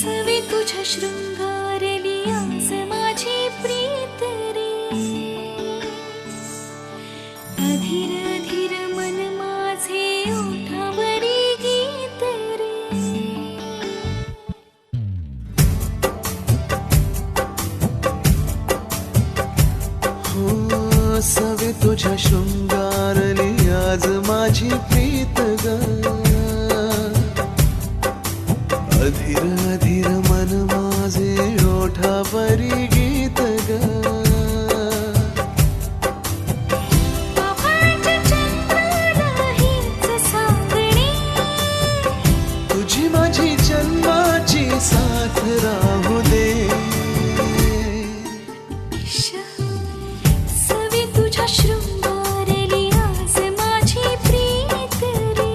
सवे तुझ्या शृंगारली आज माझी प्रीत रे, अधीर अधीर मन माझे ओठावरी गीत रे. हो सवे तुझ्या शृंगारली आज माझी प्रीत ग, अधीर अधीर मन माझे ओठावरी गीत ग. बाबाच्या चंद्राला हीच सांगणे, तुझी माझी जन्माची साथ राहू दे. सवे तुझ्या शृंगारली आज माझी प्रीत रे,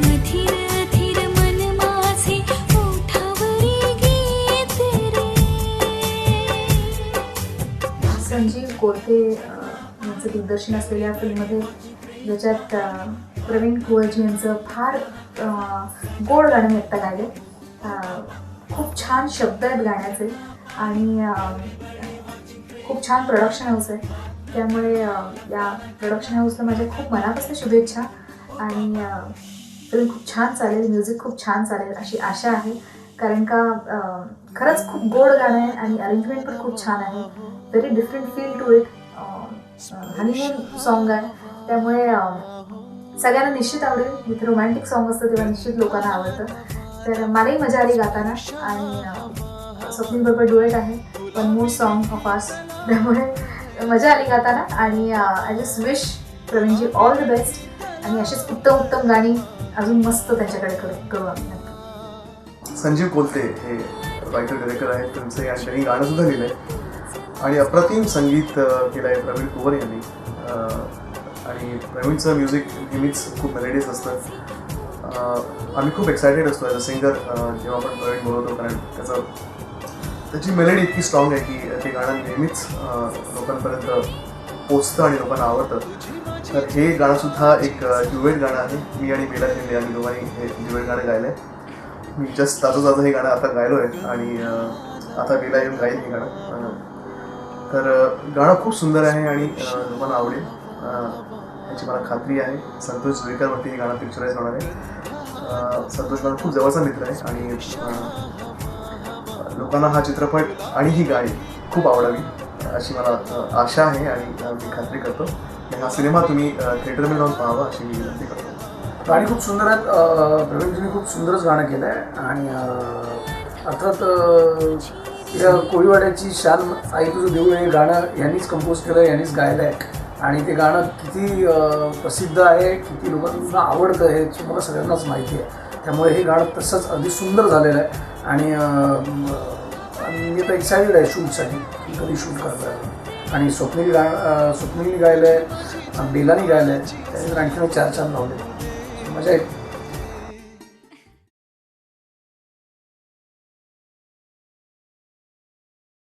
अधीर अधीर मन माझे ओठावरी गीत रे. संजीव कोलते यांचं दिग्दर्शन असलेल्या फिल्ममध्ये ज्याच्यात प्रवीण कुवरजी यांचं फार गोड गाणं मी आत्ता गायले. खूप छान शब्द आहेत गाण्याचे आणि खूप छान प्रोडक्शन हाऊस आहे. त्यामुळे या प्रोडक्शन हाऊसला माझ्या खूप मनापासून शुभेच्छा आणि फिल्म खूप छान चालेल, म्युझिक खूप छान चालेल अशी आशा आहे. कारण का खरंच खूप गोड गाणं आहे आणि अरेंजमेंट पण खूप छान आहे. Very different feel to it. Honeymoon song आहे त्यामुळे सगळ्यांना निश्चित आवडेल. जिथे रोमॅन्टिक सॉन्ग असतं तेव्हा निश्चित लोकांना आवडतं. तर मलाही मजा आली गाताना आणि स्वप्नील बरोबर डुएट आहे, one more song of us. त्यामुळे मजा आली गाताना आणि I just wish Pravinji all the best आणि अशीच उत्तम उत्तम गाणी अजून मस्त त्यांच्याकडे करू आम्ही. संजीव कोलते हे रायटर डायरेक्टर आहेत फिल्मचे आणि त्यांनी गाणं सुद्धा लिहिलं आहे आणि अप्रतिम संगीत केलं आहे प्रवीण कुवर यांनी. आणि प्रवीणचं म्युझिक नेहमीच खूप मेलेडियस असतं. आम्ही खूप एक्सायटेड असतो ॲज अ सिंगर जेव्हा आपण प्रवीण बोलवतो, कारण त्याची मेलेडी इतकी स्ट्रॉंग आहे की ते गाणं नेहमीच लोकांपर्यंत पोचतं आणि लोकांना आवडतं. तर हे गाणंसुद्धा एक ड्युएट गाणं आहे. मी आणि बेला शिंदे आम्ही दोघांनी हे ड्युएट गाणं गायलं आहे. मी जस्ट ताजं हे गाणं आता गायलो आहे आणि आता बेला येऊन गाईल हे गाणं. तर गाणं खूप सुंदर आहे आणि लोकांना आवडेल याची मला खात्री आहे. संतोष जुईकरवरती हे गाणं पिक्चराईज होणार आहे. संतोष माझा खूप जवळचा मित्र आहे आणि लोकांना हा चित्रपट आणि ही गाणी खूप आवडावी अशी मला आशा आहे आणि मी खात्री करतो. हा सिनेमा तुम्ही थिएटरमध्ये जाऊन पाहावा अशी मी विनंती करतो. गाणी खूप सुंदर आहेत. प्रवीणजींनी खूप सुंदरच गाणं केलं आहे आणि अर्थात या कोळीवाड्याची शान आई तुझं देऊ हे गाणं यांनीच कंपोज केलं, यांनीच गायलं आहे आणि ते गाणं किती प्रसिद्ध आहे, किती लोकांना आवडतं हे तुम्हाला सगळ्यांनाच माहिती आहे. त्यामुळे हे गाणं तसंच अगदी सुंदर झालेलं आहे आणि मी आता एक्सायटेड आहे शूटसाठी की कधी शूट करता आहे. आणि स्वप्नीलने गायलं आहे, बेलानी गायलं आहे, त्यानंतर आणखीन 4 लावले. मजा आहे.